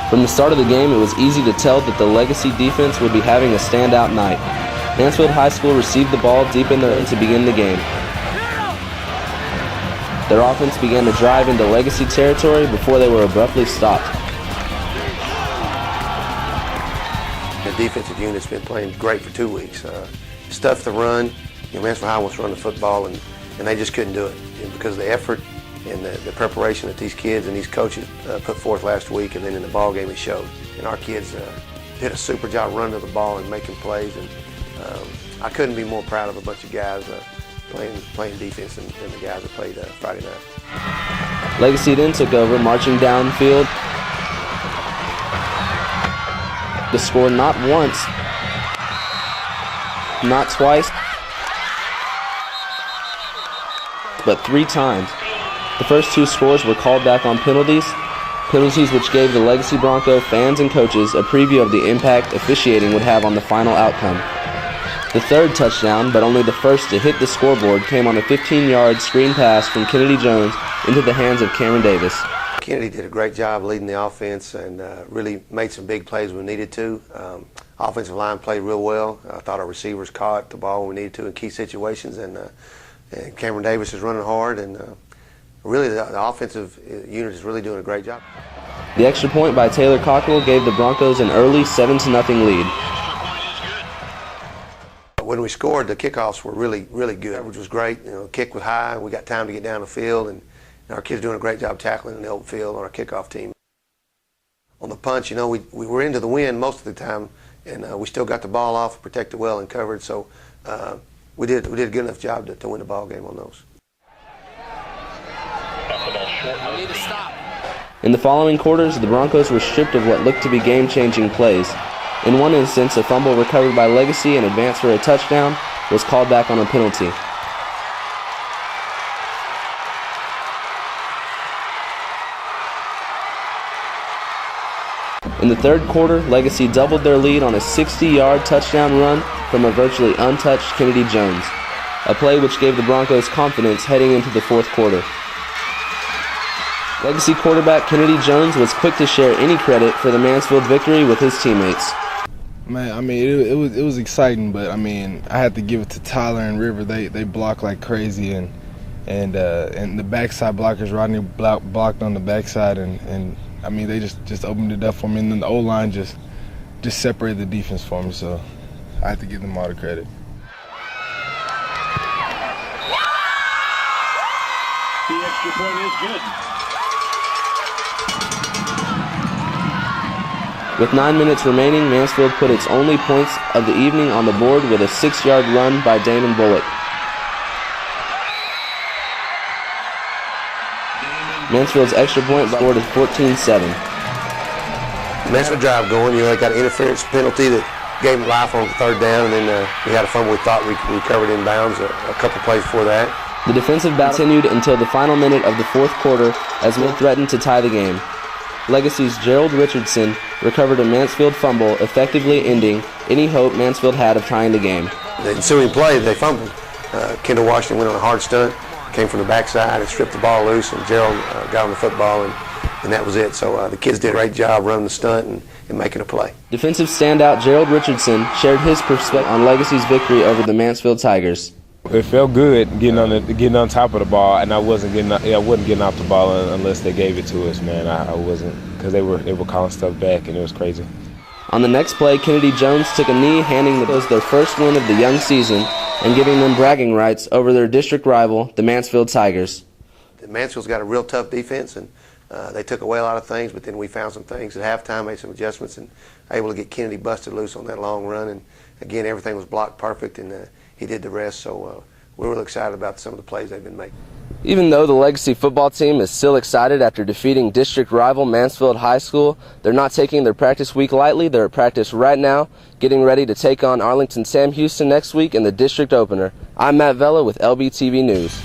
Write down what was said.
From the start of the game, it was easy to tell that the Legacy defense would be having a standout night. Mansfield High School received the ball deep in their end to begin the game. Their offense began to drive into Legacy territory before they were abruptly stopped. The defensive unit's been playing great for 2 weeks. Stuffed the run. Mansfield High wants to run the football, and they just couldn't do it because of the effort and the preparation that these kids and these coaches put forth last week, and then in the ball game it showed. And our kids did a super job running to the ball and making plays, and I couldn't be more proud of a bunch of guys playing defense than the guys that played Friday night. Legacy then took over, marching downfield to score not once, not twice, but 3 times. The first 2 scores were called back on penalties which gave the Legacy Bronco fans and coaches a preview of the impact officiating would have on the final outcome. The third touchdown, but only the first to hit the scoreboard, came on a 15-yard screen pass from Kennedy Jones into the hands of Cameron Davis. Kennedy did a great job leading the offense and really made some big plays when we needed to. Offensive line played real well. I thought our receivers caught the ball when we needed to in key situations, and Cameron Davis is running hard, and really the offensive unit is really doing a great job. The extra point by Taylor Cockrell gave the Broncos an early 7-0 lead. When we scored, the kickoffs were really, really good, which was great. Kick was high, we got time to get down the field, and our kids doing a great job tackling in the open field on our kickoff team. On the punch, we were into the wind most of the time, and we still got the ball off, protected well, and covered. So we did a good enough job to win the ball game on those. In the following quarters, the Broncos were stripped of what looked to be game-changing plays. In one instance, a fumble recovered by Legacy and advanced for a touchdown was called back on a penalty. In the third quarter, Legacy doubled their lead on a 60-yard touchdown run from a virtually untouched Kennedy Jones, a play which gave the Broncos confidence heading into the fourth quarter. Legacy quarterback Kennedy Jones was quick to share any credit for the Mansfield victory with his teammates. Man, it was exciting, but I had to give it to Tyler and River. They block like crazy, and the backside blockers, Rodney blocked on the backside, and they just opened it up for me, and then the O-line just separated the defense for me, so I have to give them all the credit. The extra point is good. With 9 minutes remaining, Mansfield put its only points of the evening on the board with a 6-yard run by Damon Bullock. Mansfield's extra point scored is 14-7. Mansfield drive going, they got an interference penalty that gave them life on the third down, and then we had a fumble we thought we recovered in bounds a couple plays before that. The defensive battle continued until the final minute of the fourth quarter as Mill threatened to tie the game. Legacy's Gerald Richardson recovered a Mansfield fumble, effectively ending any hope Mansfield had of tying the game. The ensuing play, they fumbled. Kendall Washington went on a hard stunt, came from the backside and stripped the ball loose, and Gerald got on the football, and that was it. So the kids did a great job running the stunt and making a play. Defensive standout Gerald Richardson shared his perspective on Legacy's victory over the Mansfield Tigers. It felt good getting on top of the ball, and I wasn't getting off the ball unless they gave it to us, man. I wasn't, because they were calling stuff back, and it was crazy. On the next play, Kennedy Jones took a knee, handing those their first win of the young season and giving them bragging rights over their district rival, the Mansfield Tigers. Mansfield's got a real tough defense, and they took away a lot of things, but then we found some things at halftime, made some adjustments, and able to get Kennedy busted loose on that long run. And again, everything was blocked perfect, and he did the rest. So we're really excited about some of the plays they've been making. Even though the Legacy football team is still excited after defeating district rival Mansfield High School, they're not taking their practice week lightly. They're at practice right now, getting ready to take on Arlington Sam Houston next week in the district opener. I'm Matt Vella with LBTV News.